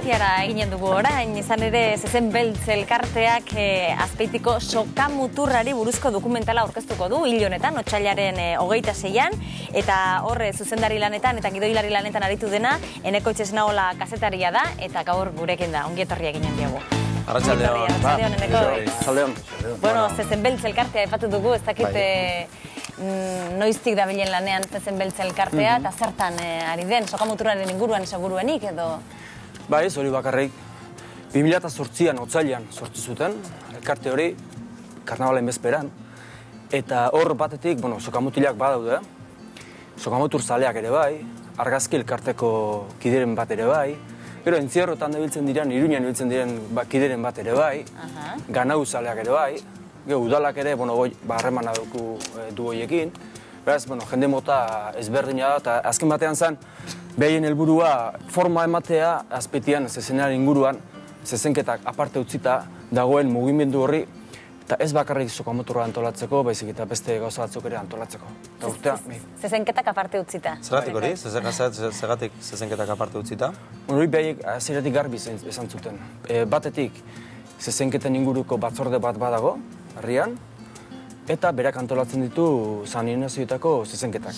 Donostiara eginen dugu orain, izan ere Zezen Beltz elkarteak Azpeitiko sokamuturrari buruzko dokumentala aurkeztuko du, hil honetan, otsailaren 26an, eta horre zuzendari lanetan eta gidoilari lanetan aritu dena, Eneko Itxesnaola kazetaria da, eta gaur gurekin da, ongi etorria eginen diogu. Arratsaldeon. Arratsaldeon, Eneko. Arratsaldeon. Bueno, Zezen Beltz elkartea aipatu dugu, ez dakit noiztik dabilen lanean Zezen Beltz elkartea, eta zertan ari den, sokamuturraren inguruan seguruenik edo... Bai, ez hori bakarrik. 2008an otsailean sortu zuten, elkarte hori, karnabalen bezperan, eta hor batetik, sokamutilak badaude, sokamutur zaleak ere bai, argazki elkarteko kideren bat ere bai, gero entzierrotan dabiltzen diren, Iruñan dabiltzen diren kideren bat ere bai, ganau zaleak ere bai, gero udalak ere, harremana du hoiekin, beraz, jende mota ezberdina da, eta azken batean zen, behien helburua forma ematea Azpeitian zezenaren inguruan, zezenketak aparte utzita dagoen mugimendu horri, eta ez bakarrik sokamuturra antolatzeko, baizik eta beste gauza batzuk ere antolatzeko. Zezenketak aparte utzita. Zergatik hori? Zergatik zezenketak aparte utzita? Hori behiek aziratik garbi esan zuten. Batetik, zezenketen inguruko batzorde bat badago, herrian, eta berak antolatzen ditu sanionazioetako zezenketak.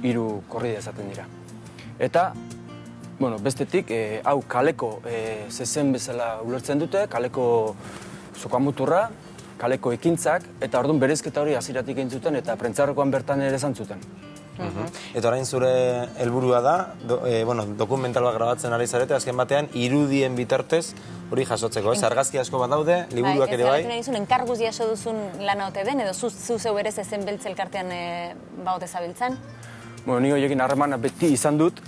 3 korrida esaten dira. Eta, bestetik, hau kaleko zezen bezala ulertzen dute, kaleko sokamuturra, kaleko ekintzak, eta orduan berezketa hori hasieratik egin zuten, eta prentzarrokoan bertan ere esan zuten. Eta orain zure helburua da, dokumental bat grabatzen ari zarete, azken batean, irudien bitartez hori jasotzeko, ez? Argazki asko bat daude, liburuak ere bai. Ez galetu nahi enkarguz jaso duzun lana ote den, edo zu zeu ere Zezen Beltz elkartean baote zabiltzan? Ni horiekin harremana beti izan dut,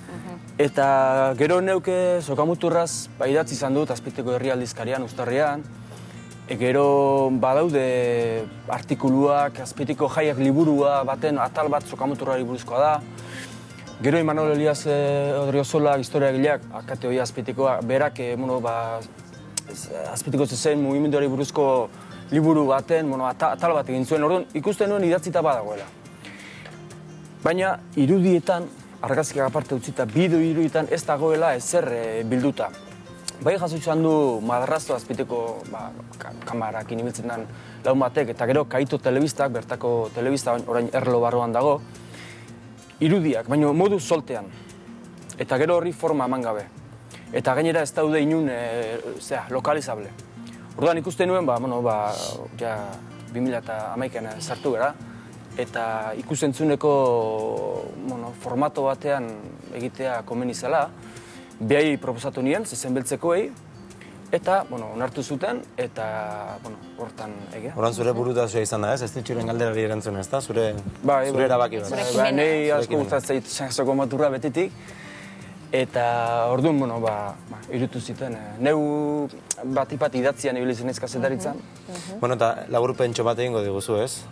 eta gero neuke sokamuturraz idatzi izan dut Azpeitiko herrialdizkarian, Uztarrian, gero badaude artikuluak, Azpeitiko jaiak liburua baten atal bat sokamuturrari buruzkoa da, gero Imanol Elias Odriozola historiagileak, akate hori Azpeitikoa, berak Azpeitiko zezen mugimenduari buruzko liburu baten atal bat egin zuen, orduan ikusten nuen idatzita badagoela. Baina irudietan, argazkiak aparte utzita, bideo irudietan ez dagoela ezer bilduta. Bai jaso izan du Madarrazto Azpeitiko kamarakin ibiltzen den laun batek, eta gero Kaito telebistak, bertako telebista orain Erlo barruan dago, irudiak, baina modu soltean. Eta gero horri forma eman gabe. Eta gainera ez daude inun lokalizable. Orduan ikusten nuen, 2011an sartu gara, eta ikusentzuneko formato batean egitea komeni zela, behai proposatu nien, Zezen Beltzekoei, eta onartu zuten, eta hortan egia. Horan zure burutazioa izan da, ez ditxuren galderari erantzun, ez da? Zure erabaki bat. Nei asko gustatzen zait sokamuturra betitik, eta orduan, irutu ziten. Neu bat idatzian ibili zenez kazetaritzan. Eta laburpentxo bat egingo diguzu, ez?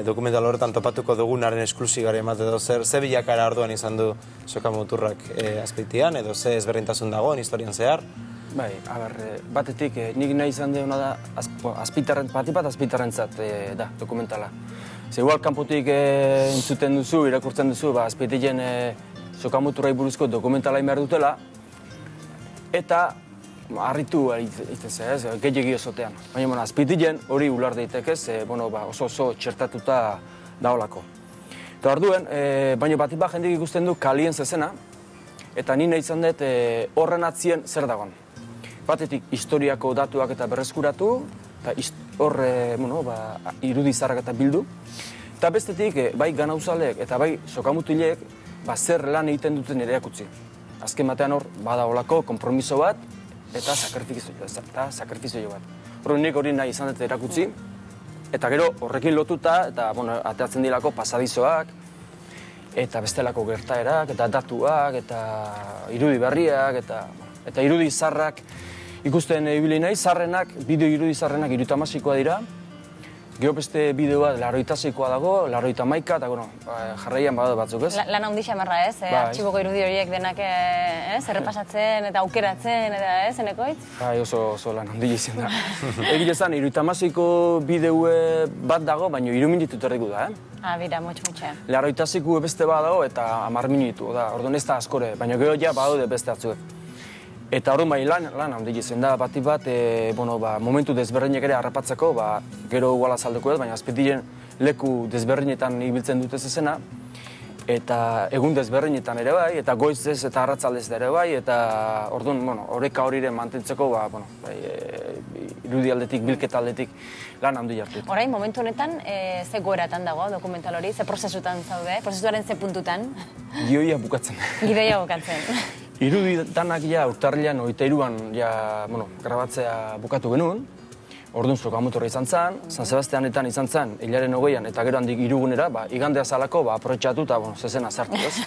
Dokumental horretan topatuko dugunaren esklusigare emate edo ze bilakara orduan izan du sokamuturrak Azpeitian, edo ze ezberdintasun dagoen historian zehar? Bai, batetik nik nahi izan deuna da, Azpeitarrentzat da dokumentala. Igual kanpotik entzuten duzu, irakurtzen duzu, Azpeitien sokamuturrai buruzko dokumentala behar dutela, eta harritu ez, gehiagi osotean. Baina Azpeitien hori ular daitekez, oso txertatuta daolako. Eta orduen, baina bat jendik ikusten du kalien zezena, eta ni nahi izan dut horren atzien zer dagoen. Batetik historiako datuak eta berreskuratu, eta horre irudizarrak eta bildu. Eta bestetik, bai ganauzalek eta bai sokamutilek, zer lan egiten duten ere erakutsi. Azken batean hor, badaolako konpromiso bat eta sakrifizio bat. Nik hori nahi izan dut erakutsi, eta gero horrekin lotuta, eta ateatzen dilako pasadizoak, eta bestelako gertaerak, eta datuak, eta irudi berriak, eta irudi zarrak ikusten ibili nahi, bideo irudi zarrenak 78koa dira, gero beste bideoa 86koa dago, 81, eta jarraian badaude batzuk, ez? Lan handi xamarra, ez? Artxiboko irudi horiek denak errepasatzen eta aukeratzen, eta ez, Enekoitz? Bai, oso lan handi izan da. Egile zan, 78ko bideoe bat dago, baina 3 minutut erdiko da, Bira, motxe. 86ko beste bat dago, eta 10 minutu, orduan ez da askore, baina gero ja badaude beste atzuek. Eta orduan bai lan handi izen da, batik bat, momentu desberdinek ere harrapatzeko, gero iguala azaldeko baina azpitien leku desberdinetan ibiltzen dute zezena, eta egun desberdinetan ere bai, eta goizez eta arratzaldez ere bai, eta orduan, oreka horiren mantentzeko, irudi aldetik, bilketa aldetik lan handi jartu. Orain, momentu honetan, ze goeratan dago dokumental hori, ze prozesutan zaude, prozesuaren ze puntutan? Gidoia bukatzen. Gidoia bukatzen. Iruditanak urtarrilean, 23an, grabatzea bukatu genuen. Orduan Sokamuturra izan zen, San Sebastianetan izan zen, hilaren 20an, eta gero handik irugunera, igandea zalako, aprobetxatu eta zezena sartu, ez?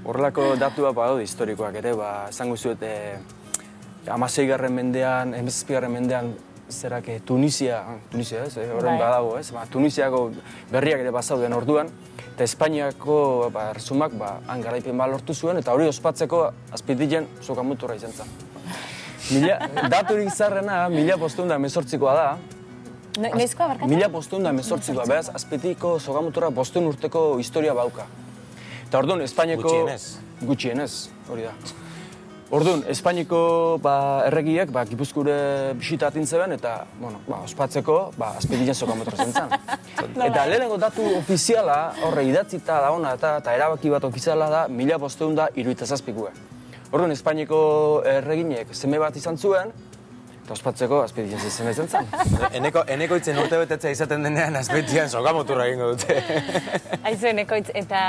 Horrelako datua badaude historikoak ere, esango zuet, 16. mendean, 17. mendean, zerak Tunisia, ez? Horren badago, ez? Tunisiako berriak ere bazauden orduan, eta Espainiako erresumak han garaipen lortu zuen, eta hori ospatzeko azpitien Sokamuturra izan zen. Daturik zarrena, 1518koa da. Noizkoa barkatu? 1518koa, behaz, azpitiko Sokamuturra 500 urteko historia bauka. Eta orduan, Espainiako... Gutxienez, hori da. Orduan, Espainiako erregiek Gipuzkoare bisitatin zeben, eta, ospatzeko, azpitien Sokamuturra zen. Eta lehenengo datu ofiziala, horre idatzita da ona, eta erabaki bat ofiziala da, 1577koa. Orduan, Espainiako erreginek seme bat izan zuen, eta ospatzeko azpitien zizena izan zen. Eneko itzen urte betetzea izaten denean azpitien Sokamuturra egingo dute. Aizu, Eneko itz, eta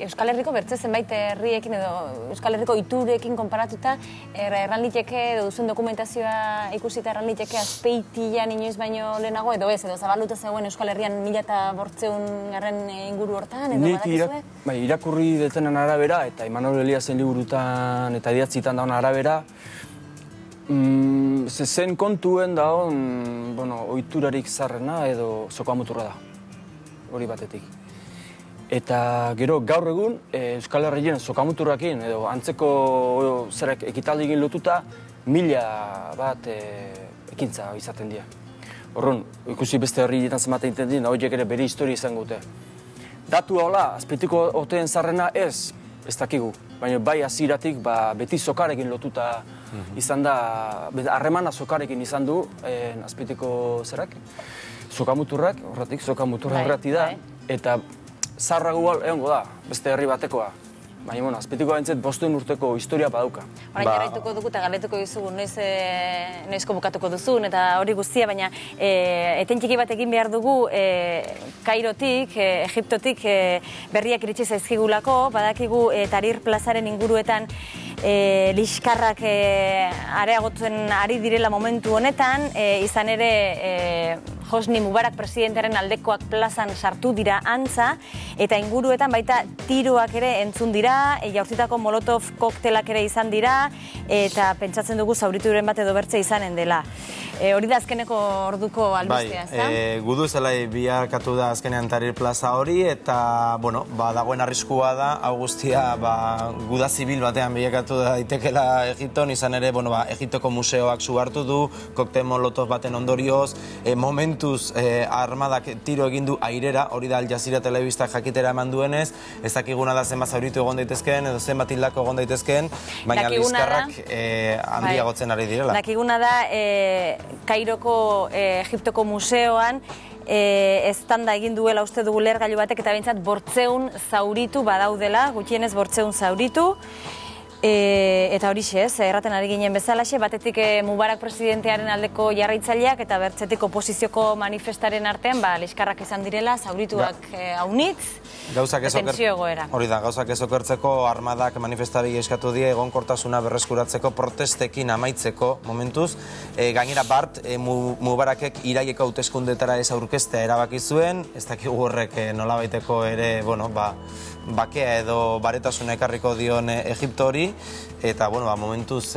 Euskal Herriko bertze zenbait herriekin edo Euskal Herriko iturekin konparatuta, erran liteke, edo duzun dokumentazioa ikusita erran liteke azpeitian inoiz baino lehenago, edo ez, edo zabaluta zegoen Euskal Herrian 1500 inguru hortan, edo badakizue? Irakurri detenen arabera, eta Imanol Eliasen liburutan eta idatzitan daun arabera, zezen kontuen daun, ohiturarik zarrena edo Sokamuturra da, hori batetik. Eta gero gaur egun Euskal Herrien Sokamuturrakin edo antzeko zerek ekitaldikin lotuta 1000 bat ekintza izaten dira. Horren, ikusi beste herrietan zenbat egiten dira, horiek ere bere historia izango dute. Datu hola, azpitiko oteen zarrena ez dakigu. Baina bai hasieratik beti sokarekin lotuta izan da, harremana sokarekin izan du azpitiko zerak, Sokamuturrak, horretik, Sokamuturra horreti da, eta zarrago egongo da, beste herri batekoa. Baina, azpitikoa bentzet 500 urteko historia badauka. Orain jarraituko dugu eta galetuko dizugu noizko bukatuko duzun eta hori guztia, baina eten txiki bat egin behar dugu Kairotik, Egiptotik berriak iritsi zaizkigulako, badakigu Tahrir plazaren inguruetan liskarrak areagotzen ari direla momentu honetan, izan ere Hosni Mubarak presidentearen aldekoak plazan sartu dira antza, eta inguruetan baita tiroak ere entzun dira, jaurtitako molotov koktelak ere izan dira, eta pentsatzen dugu zaurituren bat edo bertze izanen dela. Hori da azkeneko orduko albistea, ez da? Gudu zelai biharkatu da azkenean Tahrir plaza hori, eta, dagoen arriskua da, hau guztia guda zibil batean bilakatu daitekela Egipton, izan ere, Egiptoko museoak suhartu du, koktel molotov baten ondorioz, momentuz armadak tiro egin du airera, hori da Al Jazeera telebistak jakitera eman duenez, ez dakiguna da zenbat zauritu egon daitezkeen, edo zenbat hildako egon daitezkeen, baina liskarrak handiagotzen ari direla. Dakiguna da, Kairoko Egiptoko museoan, eztanda egin duela uste dugu lehergailu batek, eta behintzat 800 zauritu badaudela, gutxienez 800 zauritu. Eta horixe ez, erraten ari ginen bezalaxe, batetik Mubarak presidentearen aldeko jarraitzaileak eta bertzetik oposizioko manifestaren artean, liskarrak izan direla, zaurituak haunitz, tensio egoera. Hori da, gauzak ez okertzeko armadak manifestari eskatu die egonkortasuna berreskuratzeko, protestekin amaitzeko momentuz. Gainera Bart, Mubarakek iraieko hauteskundetara ez aurkeztea erabaki zuen, ez dakigu horrek nolabaiteko ere, bakea edo baretasuna ekarriko dion Egiptori, eta, momentuz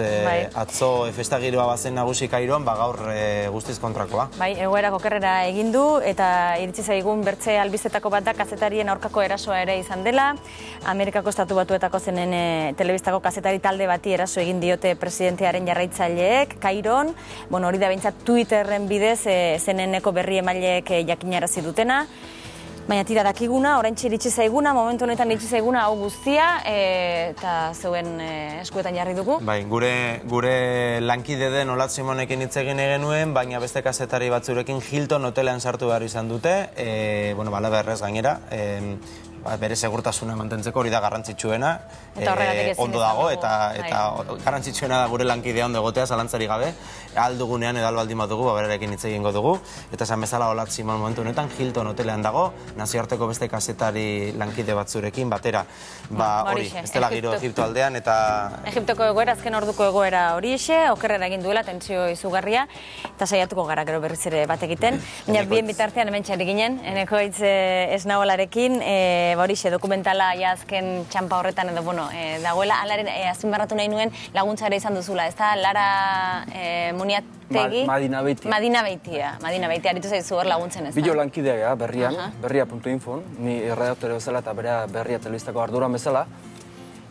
atzo festagiroa bazen nagusi Kairoan, gaur guztiz kontrakoa. Bai, egoera okerrera egin du, eta iritsi zaigun bertze albizetako bat da kazetarien aurkako erasoa ere izan dela. Amerikako Estatu Batuetako zenen telebistako kazetari talde bati eraso egin diote presidentearen jarraitzaileek Kairon. Hori da behintzat Twitterren bidez zeneneko berri emaileek jakinarazi dutena. Baina tira dakiguna, oraintxe iritsi zaiguna, momentu honetan iritsi zaiguna hau guztia, eta zeuen eskuetan jarri dugu. Bai, gure lankide den Olat Simonekin hitz egin genuen, baina beste kazetari batzurekin Hilton hotelean sartu behar izan dute, bueno, bala berrez gainera, bere segurtasuna mantentzeko hori da garrantzitsuena, ondo dago, eta garrantzitsuena da gure lankidea ondo egotea, zalantzari gabe, aldugunean edo albaldin bat dugu, berarekin hitz egingo dugu, eta esan bezala Olat Simon momentu honetan Hilton hotelean dago, nazioarteko beste kazetari lankide batzurekin batera, hori, ez dela giro Egipto aldean, eta... Egiptoko egoera, azken orduko egoera horixe, okerrera egin duela, tentsio izugarria, eta saiatuko gara gero berriz ere bat egiten. Baina bien bitartean hemen txarri ginen, Enekoitz Esnaolarekin, horixe dokumentala azken txampa horretan edo, bueno, dagoela, alaren azpimarratu nahi nuen laguntzara izan duzula, ez da, Lara Muniategi? Madina Beitia. Madina Beitia, aritu zaizu hor laguntzen ez da? Bilo lankidea, berrian, berria.info, ni erredaktore bezala eta berea berria telebistako arduran bezala,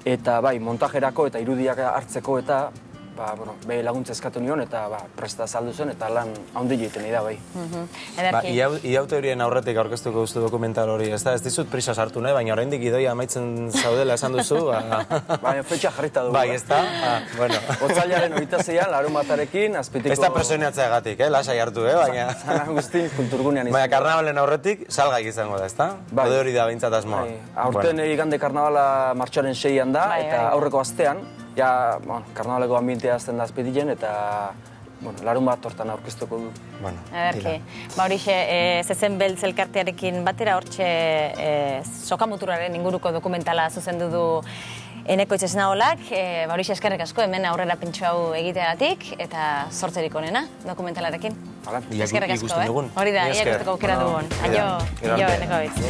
eta bai, montajerako eta irudiak hartzeko eta be laguntza eskatu nion eta presta saldu zen eta lan handi egiten da bai. Iau teorien aurretik aurkeztuko duzu dokumental hori, ez da? Ez dizut prisa sartu nahi, baina oraindik idoia amaitzen zaudela esan duzu. Baina fetxa jarrita dugu. Bai, ez da? Bueno. Otsailaren 26an, larunbatarekin, azpitiko... Ez da presioneatzea egatik, lasai hartu, baina... San Agustin kulturgunean izan. Baina karnabalen aurretik salgaik izango da, ez da? Ode hori da behintzat asmoa. Aurten igande karnabala martxoaren 6an da, eta aurreko astean, karnabaleko ambientea azten da azpitilen, eta larun bat hortan aurkeztuko du. Ederki. Horixe, Zezen Beltz elkartearekin batera, hortxe sokamuturraren inguruko dokumentala zuzendu du Enekoitz Esnaolak. Horixe eskerrik asko, hemen aurrera pentsu hau egiteagatik, eta sortzerik onena dokumentalarekin. Eskerrik asko, hori da, ia ikusteko aukera dugun. Aio, Enekoitz.